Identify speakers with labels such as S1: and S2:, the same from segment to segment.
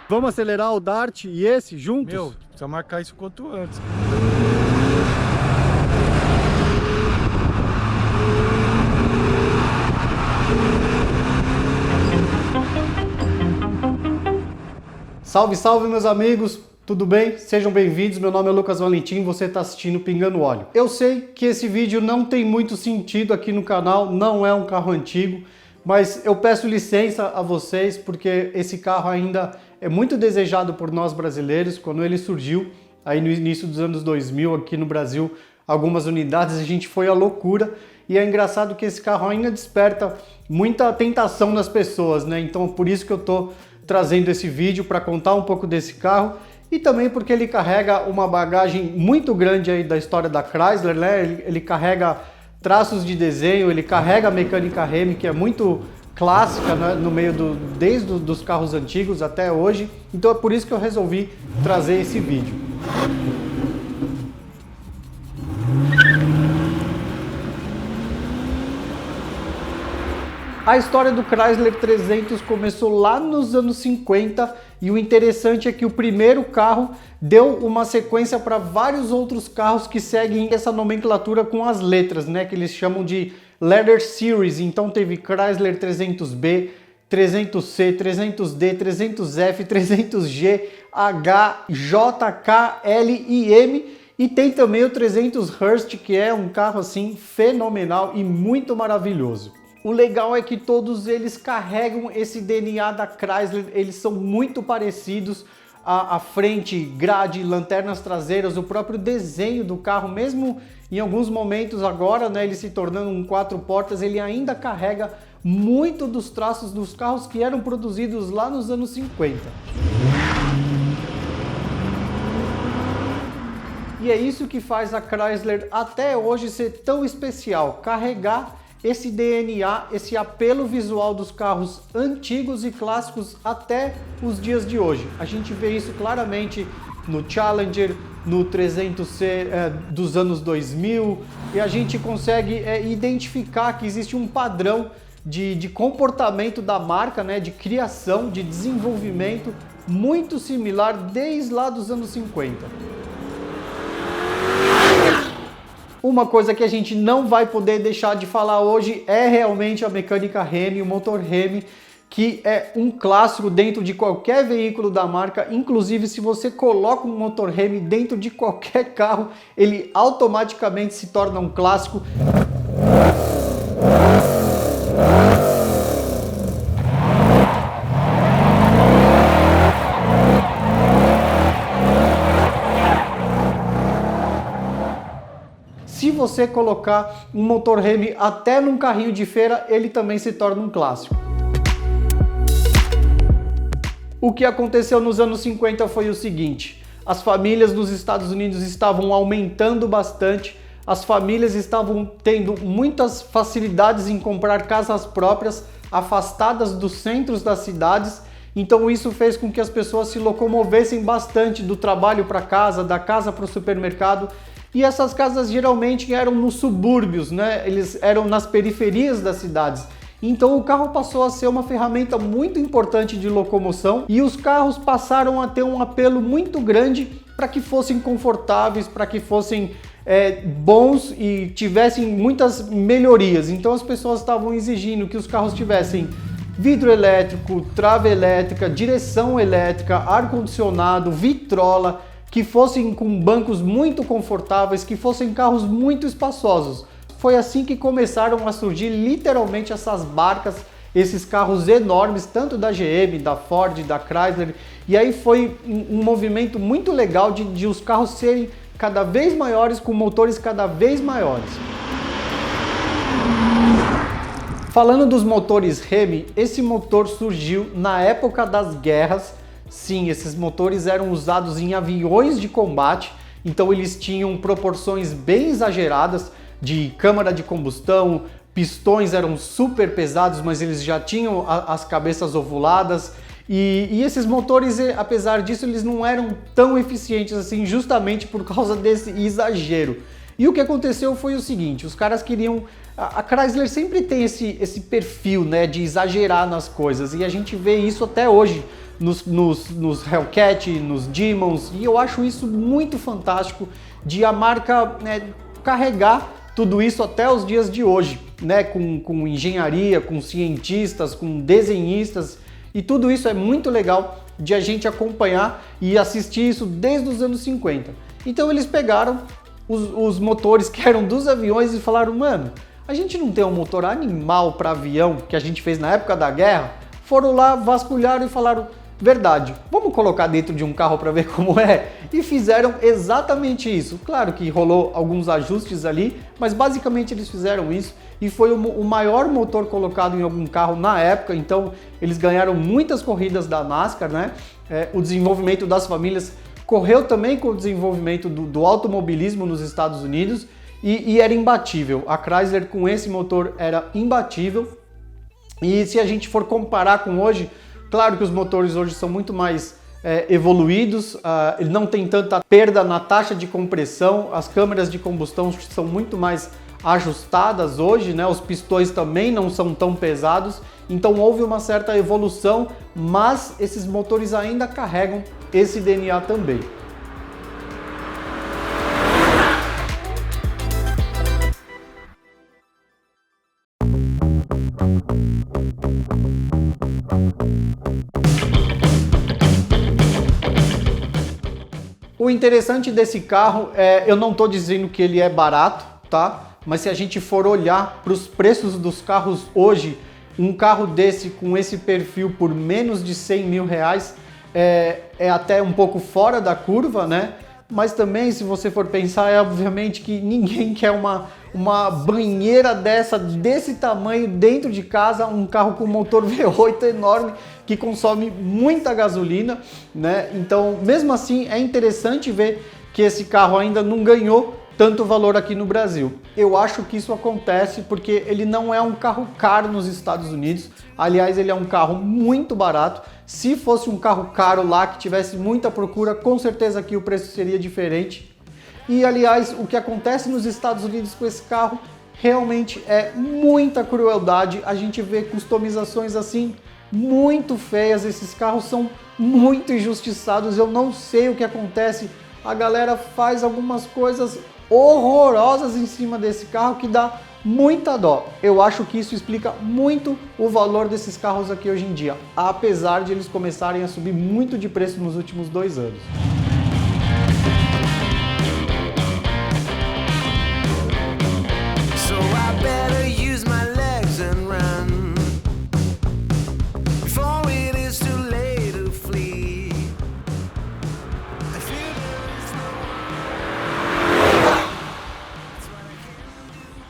S1: Vamos acelerar o Dart e esse juntos?
S2: Meu, precisa marcar isso quanto antes.
S1: Salve, salve meus amigos, tudo bem? Sejam bem-vindos, meu nome é Lucas Valentim, você está assistindo Pingando Óleo. Eu sei que esse vídeo não tem muito sentido aqui no canal, não é um carro antigo, mas eu peço licença a vocês porque esse carro ainda é muito desejado por nós brasileiros. Quando ele surgiu aí no início dos anos 2000 aqui no Brasil, algumas unidades, a gente foi à loucura. E é engraçado que esse carro ainda desperta muita tentação nas pessoas, né? Então por isso que eu tô trazendo esse vídeo para contar um pouco desse carro e também porque ele carrega uma bagagem muito grande aí da história da Chrysler, né? Ele carrega traços de desenho, ele carrega a mecânica Hemi, que é muito clássica, né, no meio desde os carros antigos até hoje. Então é por isso que eu resolvi trazer esse vídeo. A história do Chrysler 300 começou lá nos anos 50 e o interessante é que o primeiro carro deu uma sequência para vários outros carros que seguem essa nomenclatura com as letras, né, que eles chamam de Letter Series. Então teve Chrysler 300B, 300C, 300D, 300F, 300G, H, J, K, L e M. E tem também o 300 Hurst, que é um carro assim fenomenal e muito maravilhoso. O legal é que todos eles carregam esse DNA da Chrysler, eles são muito parecidos. A frente, grade, lanternas traseiras, o próprio desenho do carro, mesmo em alguns momentos agora, né, ele se tornando um 4 portas, ele ainda carrega muito dos traços dos carros que eram produzidos lá nos anos 50. E é isso que faz a Chrysler até hoje ser tão especial, carregar esse DNA, esse apelo visual dos carros antigos e clássicos até os dias de hoje. A gente vê isso claramente no Challenger, no 300C dos anos 2000, e a gente consegue identificar que existe um padrão de comportamento da marca, né, de criação, de desenvolvimento muito similar desde lá dos anos 50. Uma coisa que a gente não vai poder deixar de falar hoje é realmente a mecânica Hemi, o motor Hemi, que é um clássico dentro de qualquer veículo da marca. Inclusive, se você coloca um motor Hemi dentro de qualquer carro, ele automaticamente se torna um clássico. Se você colocar um motor Hemi até num carrinho de feira, ele também se torna um clássico. O que aconteceu nos anos 50 foi o seguinte: as famílias nos Estados Unidos estavam aumentando bastante, as famílias estavam tendo muitas facilidades em comprar casas próprias, afastadas dos centros das cidades. Então isso fez com que as pessoas se locomovessem bastante do trabalho para casa, da casa para o supermercado. E essas casas geralmente eram nos subúrbios, né? Eles eram nas periferias das cidades. Então o carro passou a ser uma ferramenta muito importante de locomoção e os carros passaram a ter um apelo muito grande para que fossem confortáveis, para que fossem bons e tivessem muitas melhorias. Então as pessoas estavam exigindo que os carros tivessem vidro elétrico, trava elétrica, direção elétrica, ar-condicionado, vitrola, que fossem com bancos muito confortáveis, que fossem carros muito espaçosos. Foi assim que começaram a surgir literalmente essas barcas, esses carros enormes, tanto da GM, da Ford, da Chrysler. E aí foi um movimento muito legal de os carros serem cada vez maiores, com motores cada vez maiores. Falando dos motores Hemi, esse motor surgiu na época das guerras. Sim, esses motores eram usados em aviões de combate, então eles tinham proporções bem exageradas de câmara de combustão, pistões eram super pesados, mas eles já tinham as cabeças ovuladas E esses motores, apesar disso, eles não eram tão eficientes assim, justamente por causa desse exagero. E o que aconteceu foi o seguinte, os caras queriam... A Chrysler sempre tem esse perfil, né, de exagerar nas coisas, e a gente vê isso até hoje nos Hellcat, nos Demons, e eu acho isso muito fantástico de a marca, né, carregar tudo isso até os dias de hoje, né, com engenharia, com cientistas, com desenhistas, e tudo isso é muito legal de a gente acompanhar e assistir isso desde os anos 50. Então eles pegaram os motores que eram dos aviões e falaram, mano, a gente não tem um motor animal para avião que a gente fez na época da guerra? Foram lá, vasculharam e falaram, verdade, vamos colocar dentro de um carro para ver como é? E fizeram exatamente isso. Claro que rolou alguns ajustes ali, mas basicamente eles fizeram isso e foi o maior motor colocado em algum carro na época, então eles ganharam muitas corridas da NASCAR, né? O desenvolvimento das famílias correu também com o desenvolvimento do automobilismo nos Estados Unidos e era imbatível. A Chrysler com esse motor era imbatível. E se a gente for comparar com hoje, claro que os motores hoje são muito mais evoluídos, ele não tem tanta perda na taxa de compressão, as câmeras de combustão são muito mais ajustadas hoje, né? Os pistões também não são tão pesados, então houve uma certa evolução, mas esses motores ainda carregam esse DNA também. O interessante desse carro eu não estou dizendo que ele é barato, tá? Mas se a gente for olhar para os preços dos carros hoje, um carro desse com esse perfil por menos de 100 mil reais é até um pouco fora da curva, né? Mas também, se você for pensar, obviamente que ninguém quer uma banheira desse tamanho dentro de casa, um carro com motor V8 enorme que consome muita gasolina, né? Então, mesmo assim, é interessante ver que esse carro ainda não ganhou tanto valor aqui no Brasil. Eu acho que isso acontece porque ele não é um carro caro nos Estados Unidos. Aliás, ele é um carro muito barato. Se fosse um carro caro lá, que tivesse muita procura, com certeza aqui o preço seria diferente. E, aliás, o que acontece nos Estados Unidos com esse carro realmente é muita crueldade. A gente vê customizações assim muito feias. Esses carros são muito injustiçados. Eu não sei o que acontece. A galera faz algumas coisas horrorosas em cima desse carro que dá muita dó. Eu acho que isso explica muito o valor desses carros aqui hoje em dia, apesar de eles começarem a subir muito de preço nos últimos 2 anos.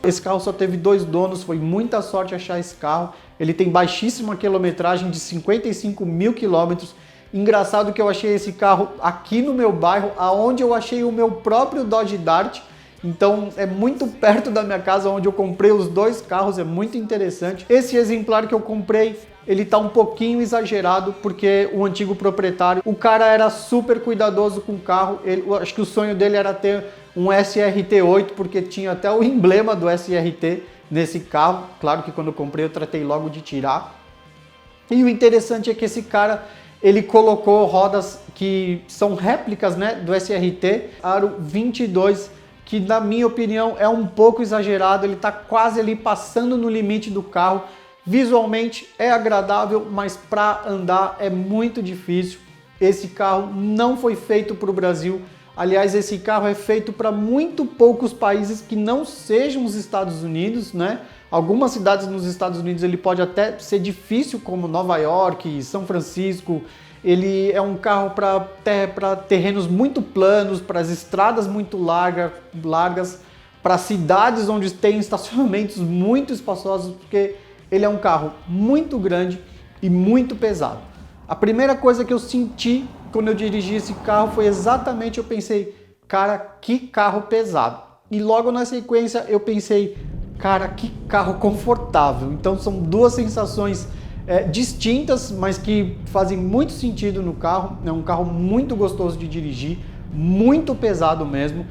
S1: Esse carro só teve 2 donos, foi muita sorte achar esse carro. Ele tem baixíssima quilometragem de 55 mil quilômetros. Engraçado que eu achei esse carro aqui no meu bairro, aonde eu achei o meu próprio Dodge Dart. Então é muito perto da minha casa, onde eu comprei os 2 carros, é muito interessante. Esse exemplar que eu comprei, ele tá um pouquinho exagerado, porque o antigo proprietário, o cara era super cuidadoso com o carro. Acho que o sonho dele era ter um SRT8, porque tinha até o emblema do SRT nesse carro. Claro que quando eu comprei eu tratei logo de tirar. E o interessante é que esse cara, ele colocou rodas que são réplicas, né, do SRT, aro 22, que na minha opinião é um pouco exagerado. Ele está quase ali passando no limite do carro. Visualmente é agradável, mas para andar é muito difícil. Esse carro não foi feito para o Brasil. Aliás, esse carro é feito para muito poucos países que não sejam os Estados Unidos, né? Algumas cidades nos Estados Unidos ele pode até ser difícil, como Nova York, São Francisco. Ele é um carro para terrenos muito planos, para as estradas muito largas, para cidades onde tem estacionamentos muito espaçosos, porque ele é um carro muito grande e muito pesado. A primeira coisa que eu senti quando eu dirigi esse carro foi exatamente, eu pensei, cara, que carro pesado. E logo na sequência eu pensei, cara, que carro confortável. Então são duas sensações distintas, mas que fazem muito sentido no carro. É um carro muito gostoso de dirigir, muito pesado mesmo.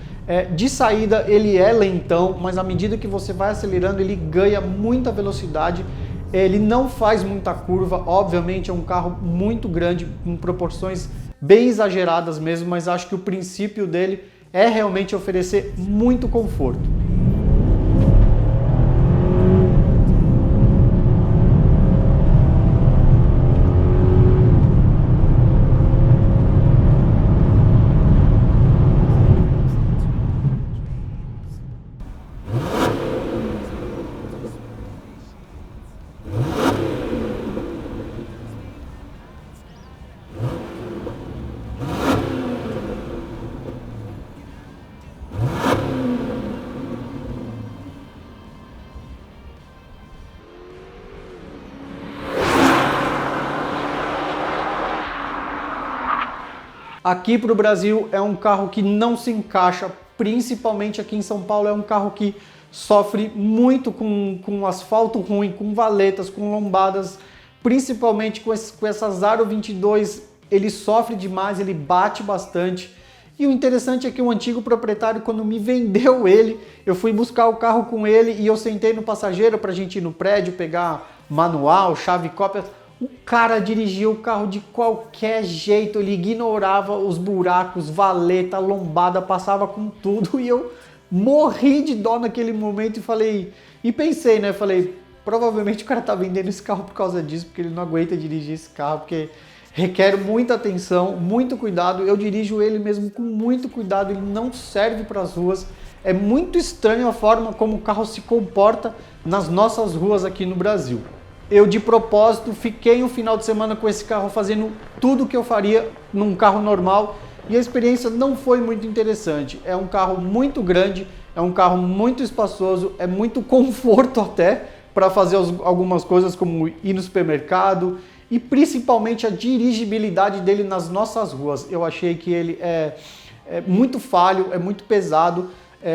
S1: De saída ele é lentão, mas à medida que você vai acelerando ele ganha muita velocidade. Ele não faz muita curva, obviamente é um carro muito grande, com proporções bem exageradas mesmo, mas acho que o princípio dele é realmente oferecer muito conforto. Aqui para o Brasil é um carro que não se encaixa, principalmente aqui em São Paulo. É um carro que sofre muito com asfalto ruim, com valetas, com lombadas, principalmente com essas Aro 22, ele sofre demais, ele bate bastante. E o interessante é que o antigo proprietário, quando me vendeu ele, eu fui buscar o carro com ele e eu sentei no passageiro para a gente ir no prédio, pegar manual, chave cópia. O cara dirigia o carro de qualquer jeito, ele ignorava os buracos, valeta, lombada, passava com tudo e eu morri de dó naquele momento e pensei, né? Falei, provavelmente o cara tá vendendo esse carro por causa disso, porque ele não aguenta dirigir esse carro, porque requer muita atenção, muito cuidado. Eu dirijo ele mesmo com muito cuidado, ele não serve para as ruas. É muito estranho a forma como o carro se comporta nas nossas ruas aqui no Brasil. Eu, de propósito, fiquei um final de semana com esse carro fazendo tudo que eu faria num carro normal e a experiência não foi muito interessante. É um carro muito grande, é um carro muito espaçoso, é muito conforto até para fazer algumas coisas como ir no supermercado e principalmente a dirigibilidade dele nas nossas ruas. Eu achei que ele é muito falho, é muito pesado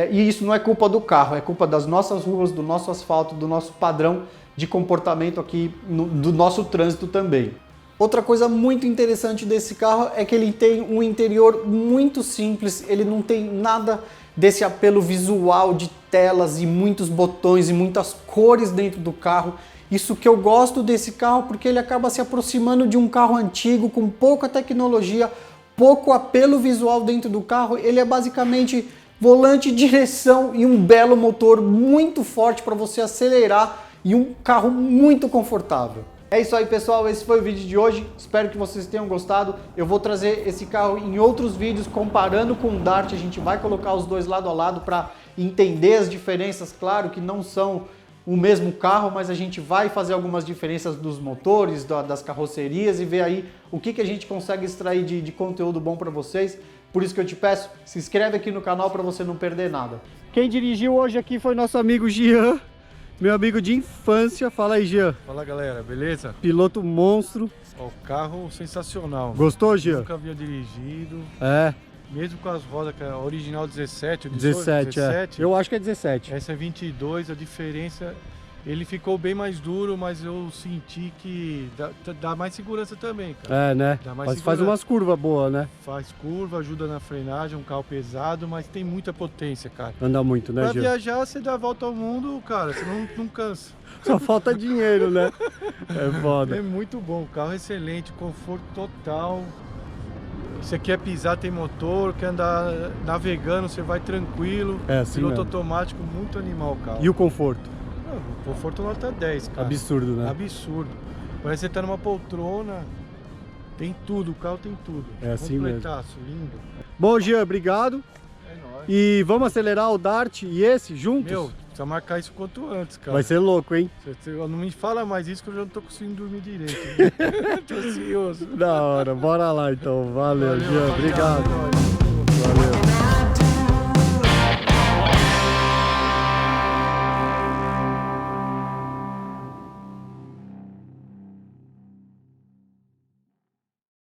S1: e isso não é culpa do carro, é culpa das nossas ruas, do nosso asfalto, do nosso padrão de comportamento aqui do nosso trânsito também. Outra coisa muito interessante desse carro é que ele tem um interior muito simples, ele não tem nada desse apelo visual de telas e muitos botões e muitas cores dentro do carro. Isso que eu gosto desse carro porque ele acaba se aproximando de um carro antigo com pouca tecnologia, pouco apelo visual dentro do carro. Ele é basicamente volante, direção e um belo motor muito forte para você acelerar e um carro muito confortável. É isso aí, pessoal, esse foi o vídeo de hoje, espero que vocês tenham gostado. Eu vou trazer esse carro em outros vídeos comparando com o Dart, a gente vai colocar os dois lado a lado para entender as diferenças. Claro que não são o mesmo carro, mas a gente vai fazer algumas diferenças dos motores, das carrocerias e ver aí o que a gente consegue extrair de conteúdo bom para vocês. Por isso que eu te peço, se inscreve aqui no canal para você não perder nada. Quem dirigiu hoje aqui foi nosso amigo Jean, meu amigo de infância. Fala aí, Jean.
S2: Fala, galera, beleza?
S1: Piloto monstro.
S2: Ó, o carro sensacional.
S1: Gostou, Jean?
S2: Nunca havia dirigido.
S1: É.
S2: Mesmo com as rodas, que é a original 17,
S1: 17, é. Eu acho que é 17.
S2: Essa é 22, a diferença... Ele ficou bem mais duro, mas eu senti que dá mais segurança também, cara.
S1: É, né? Mas faz umas curvas boas, né?
S2: Faz curva, ajuda na frenagem, um carro pesado, mas tem muita potência, cara.
S1: Anda muito, né,
S2: Pra
S1: Gil?
S2: viajar, você dá a volta ao mundo, cara, você não cansa.
S1: Só falta dinheiro, né? É foda.
S2: É muito bom, o carro é excelente, conforto total. Você quer pisar, tem motor, quer andar navegando, você vai tranquilo.
S1: É assim
S2: Piloto
S1: mesmo.
S2: automático, muito animal o carro.
S1: E o conforto?
S2: O conforto nota 10, cara.
S1: Absurdo, né?
S2: Absurdo. Parece que você tá numa poltrona, tem tudo, o carro tem tudo.
S1: É assim mesmo.
S2: Completaço, lindo.
S1: Bom, Jean, obrigado.
S2: É nóis.
S1: E vamos acelerar o Dart e esse juntos?
S2: Meu, precisa marcar isso quanto antes, cara.
S1: Vai ser louco, hein?
S2: Não me fala mais isso que eu já não tô conseguindo dormir direito. Tô ansioso.
S1: Da hora, bora lá então. Valeu, Jean, obrigado.
S2: É nóis.